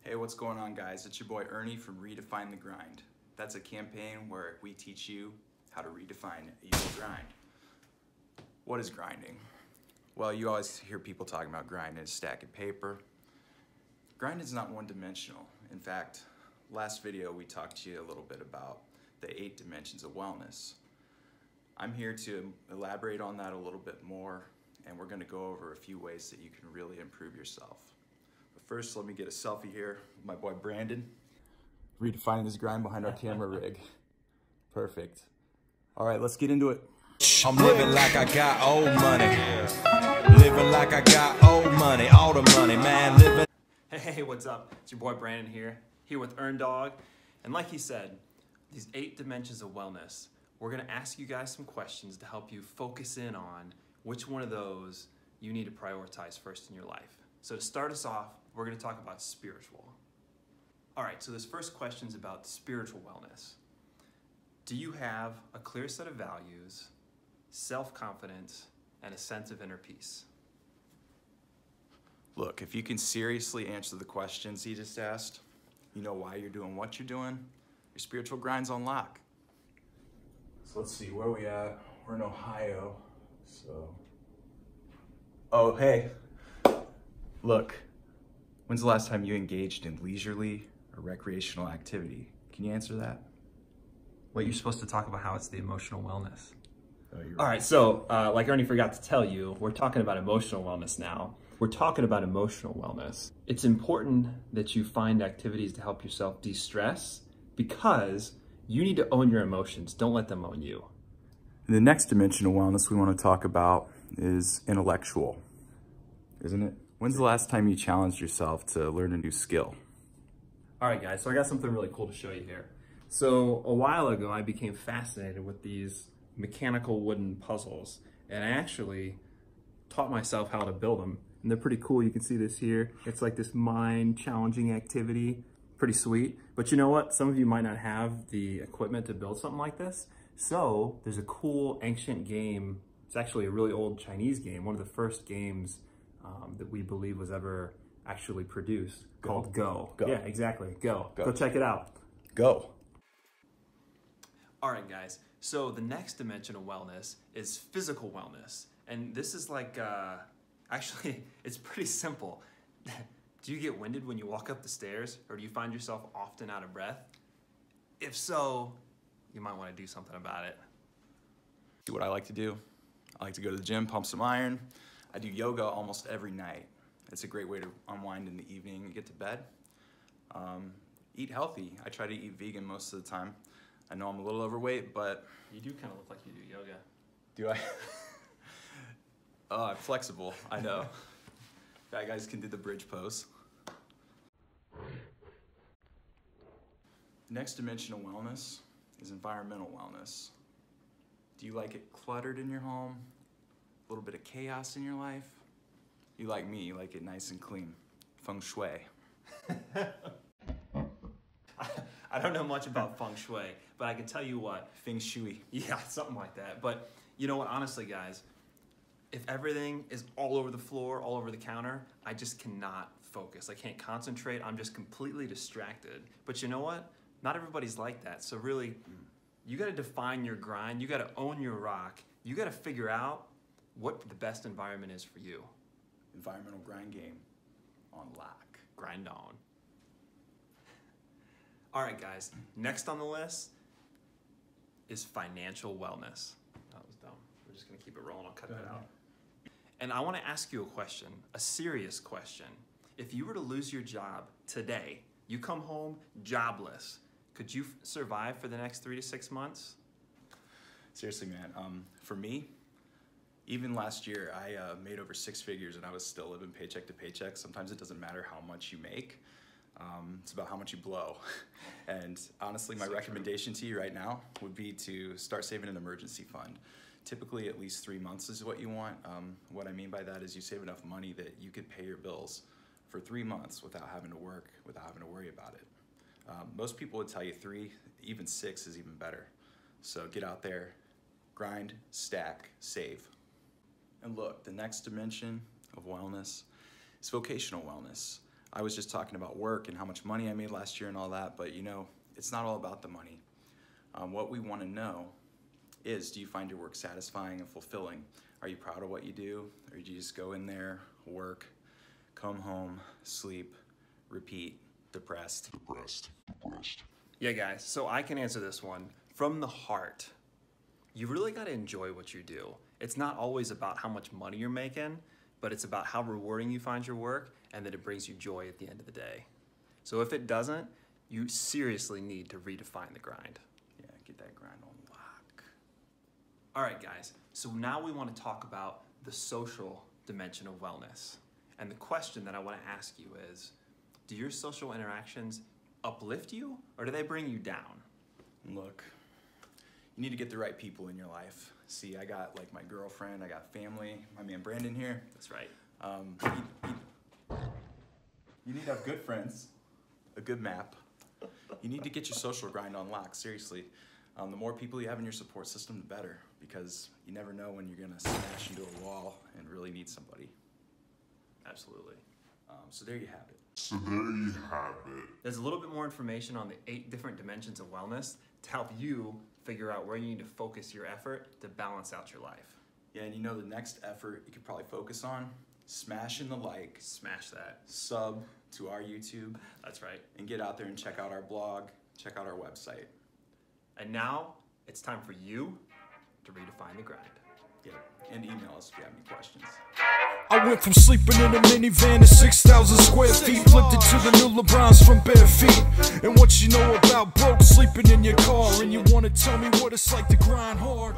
Hey, what's going on, guys? It's your boy Ernie from Redefine the Grind. That's a campaign where we teach you how to redefine your grind. What is grinding? Well, you always hear people talking about grinding, stacking paper. Grind is not one-dimensional. In fact, last video we talked to you a little bit about the 8 dimensions of wellness. I'm here to elaborate on that a little bit more, and we're going to go over a few ways that you can really improve yourself. But first, let me get a selfie here with my boy Brandon, redefining his grind behind our camera rig. Perfect. All right, let's get into it. I'm living like I got old money. Living like I got old money. All the money, man. Living. Hey, what's up? It's your boy Brandon here with Earn Dog. And like he said, these 8 dimensions of wellness, we're gonna ask you guys some questions to help you focus in on which one of those you need to prioritize first in your life. So to start us off, we're gonna talk about spiritual. All right, so this first question is about spiritual wellness. Do you have a clear set of values, self-confidence, and a sense of inner peace? Look, if you can seriously answer the questions he just asked, you know why you're doing what you're doing, your spiritual grind's on lock. So let's see, where are we at? We're in Ohio, so. Oh, hey, look, when's the last time you engaged in leisurely or recreational activity? Can you answer that? Well, you're supposed to talk about how it's the emotional wellness. Oh, you're All right. right, so like Ernie forgot to tell you, we're talking about emotional wellness now. We're talking about emotional wellness. It's important that you find activities to help yourself de-stress because you need to own your emotions. Don't let them own you. The next dimension of wellness we want to talk about is intellectual, isn't it? When's the last time you challenged yourself to learn a new skill? All right, guys, so I got something really cool to show you here. So a while ago, I became fascinated with these mechanical wooden puzzles, and I actually taught myself how to build them. And they're pretty cool. You can see this here. It's like this mind-challenging activity. Pretty sweet. But you know what? Some of you might not have the equipment to build something like this. So there's a cool ancient game. It's actually a really old Chinese game, one of the first games that we believe was ever actually produced, called Go. Go. Yeah, exactly. Go. Go. Go check it out. Go. All right, guys. So the next dimension of wellness is physical wellness. And this is like, actually, it's pretty simple. Do you get winded when you walk up the stairs, or do you find yourself often out of breath? If so, you might want to do something about it. See what I like to do? I like to go to the gym, pump some iron. I do yoga almost every night. It's a great way to unwind in the evening and get to bed. Eat healthy. I try to eat vegan most of the time. I know I'm a little overweight, but... You do kind of look like you do yoga. Do I? Oh, I'm flexible, I know. Fat guys can do the bridge pose. Next dimension of wellness is environmental wellness. Do you like it cluttered in your home? A little bit of chaos in your life? You like me, you like it nice and clean. Fung Shui. I don't know much about Feng Shui, but I can tell you what. Feng Shui. Yeah, something like that. But you know what, honestly, guys, if everything is all over the floor, all over the counter, I just cannot focus. I can't concentrate. I'm just completely distracted. But you know what? Not everybody's like that. So really, you got to define your grind. You got to own your rock. You got to figure out what the best environment is for you. Environmental grind game on lock. Grind on. All right, guys. Next on the list is financial wellness. That was dumb. We're just going to keep it rolling. I'll cut that out. And I want to ask you a question, a serious question. If you were to lose your job today, you come home jobless, could you survive for the next 3 to 6 months? Seriously, man. For me, even last year, I made over 6 figures and I was still living paycheck to paycheck. Sometimes it doesn't matter how much you make. It's about how much you blow. And honestly, my recommendation to you right now would be to start saving an emergency fund. Typically, at least 3 months is what you want. What I mean by that is you save enough money that you could pay your bills for 3 months without having to work, without having to worry about it. Most people would tell you 3, even 6 is even better. So get out there, grind, stack, save. And look, the next dimension of wellness is vocational wellness. I was just talking about work and how much money I made last year and all that, but you know, it's not all about the money. What we want to know is, do you find your work satisfying and fulfilling? Are you proud of what you do? Or do you just go in there, work, come home, sleep, repeat, depressed? Yeah, guys, so I can answer this one from the heart. You really got to enjoy what you do. It's not always about how much money you're making, but it's about how rewarding you find your work and that it brings you joy at the end of the day. So if it doesn't, you seriously need to redefine the grind. Yeah, get that grind on lock. All right, guys, so now we want to talk about the social dimension of wellness. And the question that I want to ask you is, do your social interactions uplift you or do they bring you down? Look, you need to get the right people in your life. See, I got like my girlfriend, I got family, my man Brandon here. That's right. You need to have good friends, a good map. You need to get your social grind on lock, seriously. The more people you have in your support system, the better, because you never know when you're gonna smash into a wall and really need somebody. Absolutely. So there you have it. There's a little bit more information on the 8 different dimensions of wellness to help you figure out where you need to focus your effort to balance out your life. Yeah, and you know the next effort you could probably focus on? Smashing the like, Smash that. sub to our YouTube, That's right. and get out there and check out our blog, check out our website. And now it's time for you to redefine the grind. Yeah, and email us if you have any questions. I went from sleeping in a minivan to 6,000 square feet, flipped it to the new LeBrons from bare feet. And what you know about broke sleeping in your car, and you wanna tell me what it's like to grind hard.